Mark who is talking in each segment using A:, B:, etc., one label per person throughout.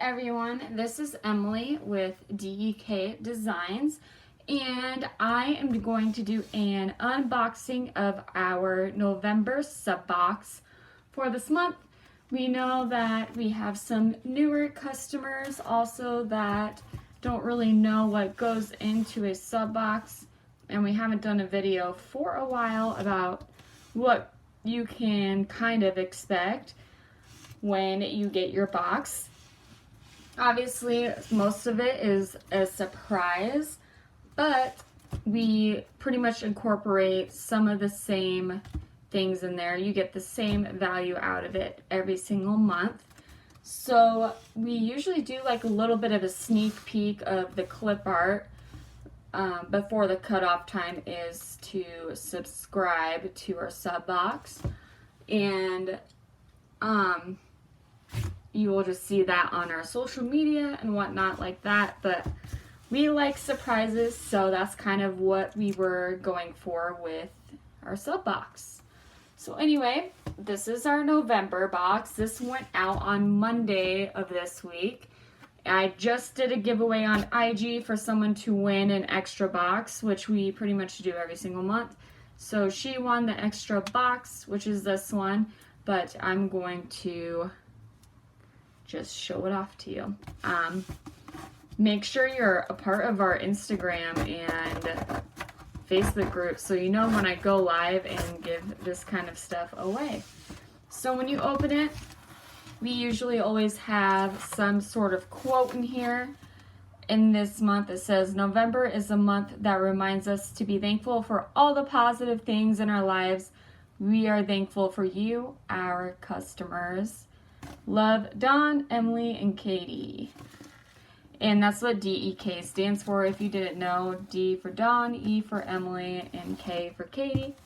A: everyone, this is Emily with DEK Designs, and I am going to do an unboxing of our November sub box for this month. We know that we have some newer customers also that don't really know what goes into a sub box, and we haven't done a video for a while about what you can kind of expect when you get your box. Obviously, most of it is a surprise, but we pretty much incorporate some of the same things in there. You get the same value out of it every single month. So we usually do like a little bit of a sneak peek of the clip art before the cutoff time is to subscribe to our sub box, and you will just see that on our social media and whatnot like that. But we like surprises, so that's kind of what we were going for with our sub box. So anyway, this is our November box. This went out on Monday of this week. I just did a giveaway on IG for someone to win an extra box, which we pretty much do every single month. So she won the extra box, which is this one, but I'm going to just show it off to you. Make sure you're a part of our Instagram and Facebook group so you know when I go live and give this kind of stuff away. So when you open it, we usually always have some sort of quote in here. In this month, it says, November is a month that reminds us to be thankful for all the positive things in our lives. We are thankful for you, our customers. Love, Dawn, Emily, and Katie. And that's what DEK stands for, if you didn't know. D for Dawn, E for Emily, and K for Katie.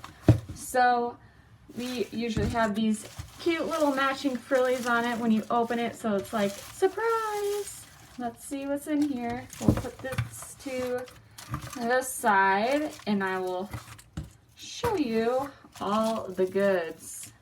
A: So we usually have these cute little matching frillies on it when you open it, so it's like, surprise! Let's see what's in here. We'll put this to the side, and I will show you all the goods.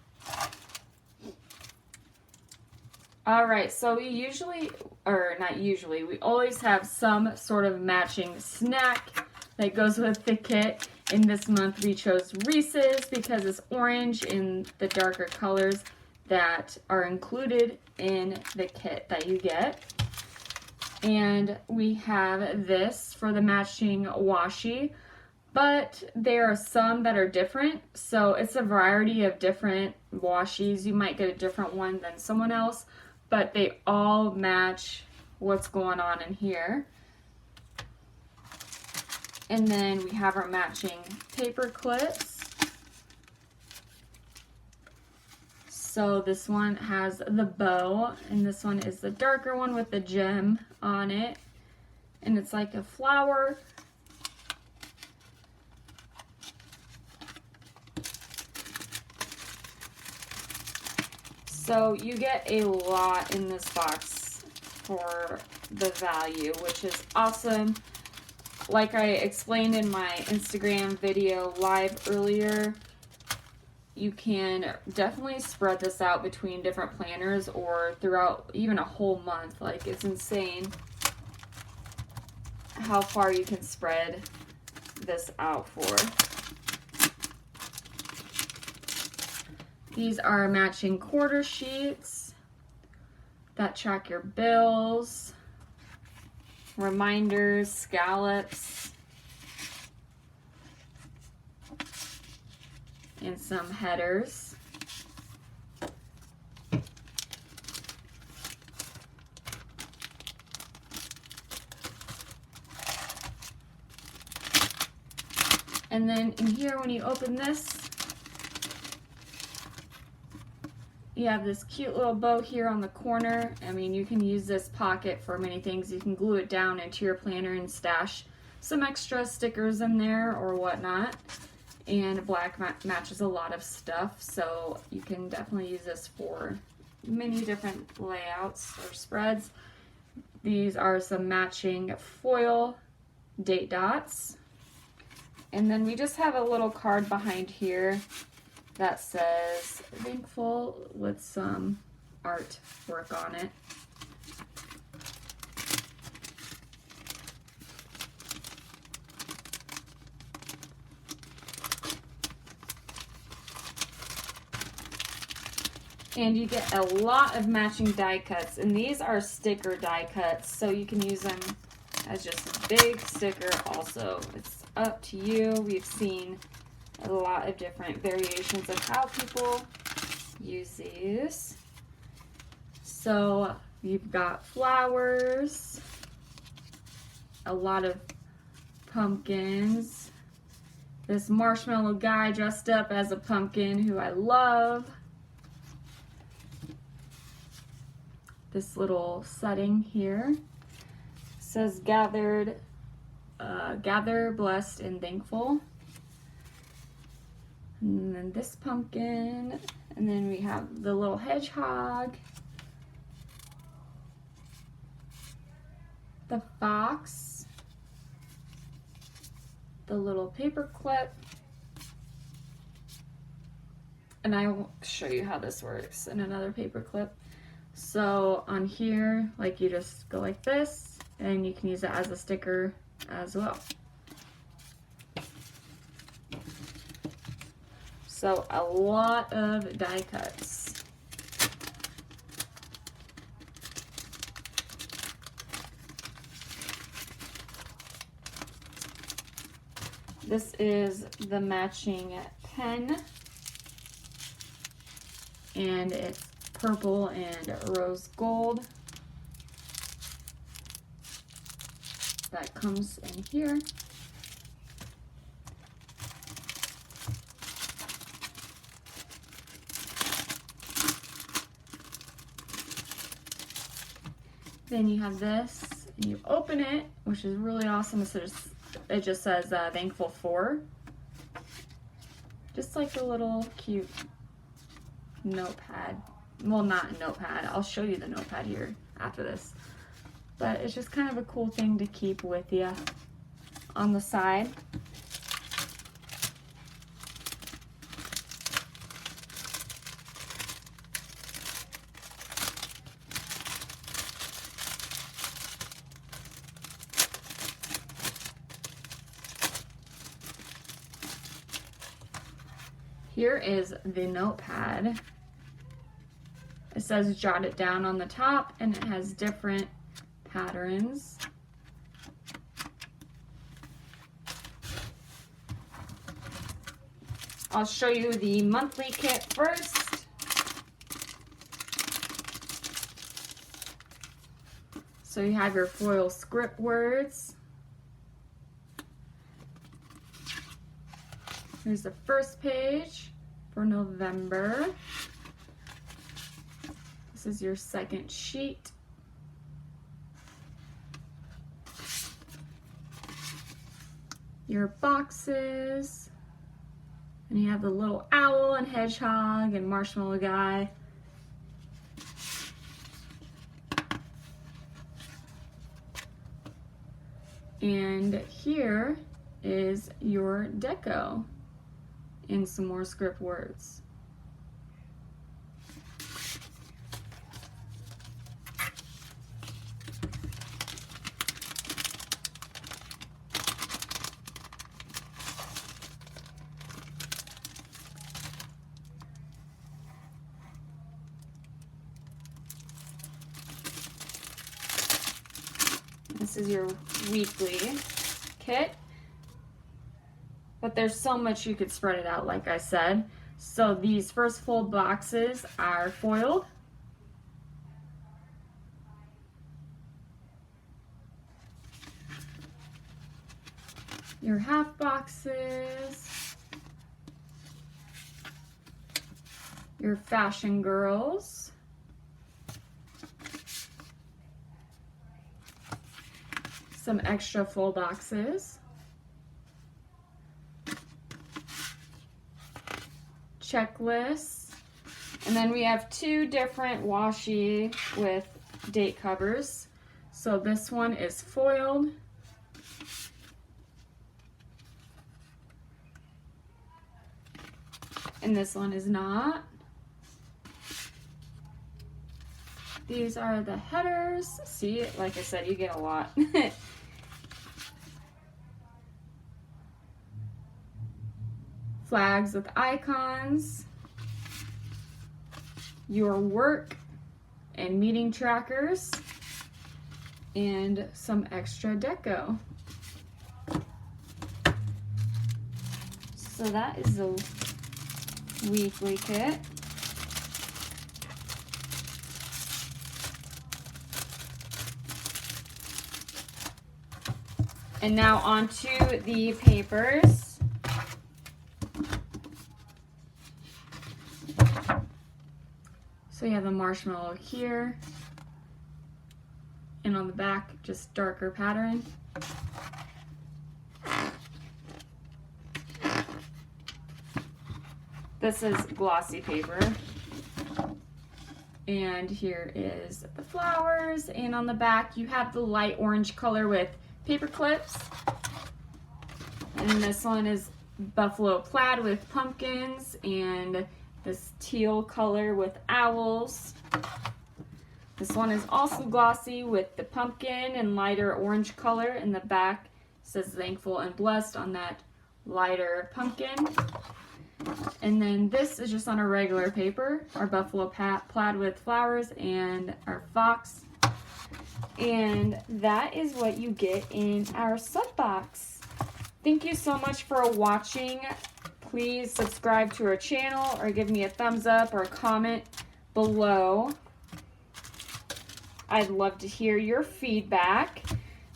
A: Alright, so we usually, or not usually, we always have some sort of matching snack that goes with the kit. In this month we chose Reese's because it's orange in the darker colors that are included in the kit that you get. And we have this for the matching washi, but there are some that are different, so it's a variety of different washis. You might get a different one than someone else, but they all match what's going on in here. And then we have our matching paper clips. So this one has the bow, and this one is the darker one with the gem on it. And it's like a flower. So you get a lot in this box for the value, which is awesome. Like I explained in my Instagram video live earlier, you can definitely spread this out between different planners or throughout even a whole month. Like, it's insane how far you can spread this out for. These are matching quarter sheets that track your bills, reminders, scallops, and some headers. And then in here, when you open this, you have this cute little bow here on the corner. I mean, you can use this pocket for many things. You can glue it down into your planner and stash some extra stickers in there or whatnot. And black matches a lot of stuff, so you can definitely use this for many different layouts or spreads. These are some matching foil date dots. And then we just have a little card behind here that says thankful with some artwork on it. And you get a lot of matching die cuts, and these are sticker die cuts, so you can use them as just a big sticker also. It's up to you. We've seen a lot of different variations of how people use these. So you've got flowers, a lot of pumpkins, this marshmallow guy dressed up as a pumpkin who I love. This little setting here says gather, blessed, and thankful. And then this pumpkin, and then we have the little hedgehog, the fox, the little paper clip, and I will show you how this works in another paper clip. So on here, like, you just go like this, and you can use it as a sticker as well. So a lot of die cuts. This is the matching pen, and it's purple and rose gold. That comes in here. Then you have this, and you open it, which is really awesome. It just says thankful for. Just like a little cute notepad. Well, not a notepad. I'll show you the notepad here after this. But it's just kind of a cool thing to keep with you on the side. Here is the notepad. It says jot it down on the top, and it has different patterns. I'll show you the monthly kit first. So you have your foil script words. Here's the first page for November. This is your second sheet. Your boxes. And you have the little owl and hedgehog and marshmallow guy. And here is your deco and some more script words. This is your weekly kit. But there's so much you could spread it out, like I said. So these first full boxes are foiled. Your half boxes. Your fashion girls. Some extra full boxes. Checklists, and then we have two different washi with date covers. So this one is foiled, and this one is not. These are the headers. See, like I said, you get a lot. Flags with icons. your work and meeting trackers, and some extra deco. So that is the weekly kit. And now on to the papers. So you have the marshmallow here, and on the back, just darker pattern. This is glossy paper. And here is the flowers, and on the back you have the light orange color with paper clips. And then this one is buffalo plaid with pumpkins, and this teal color with owls. This one is also glossy with the pumpkin and lighter orange color. In the back says thankful and blessed on that lighter pumpkin. And then this is just on a regular paper, our buffalo plaid with flowers and our fox. And that is what you get in our sub box. Thank you so much for watching. Please subscribe to our channel or give me a thumbs up or a comment below. I'd love to hear your feedback,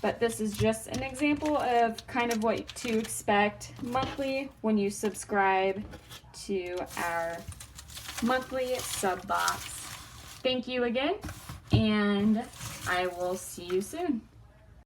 A: but this is just an example of kind of what to expect monthly when you subscribe to our monthly sub box. Thank you again, and I will see you soon.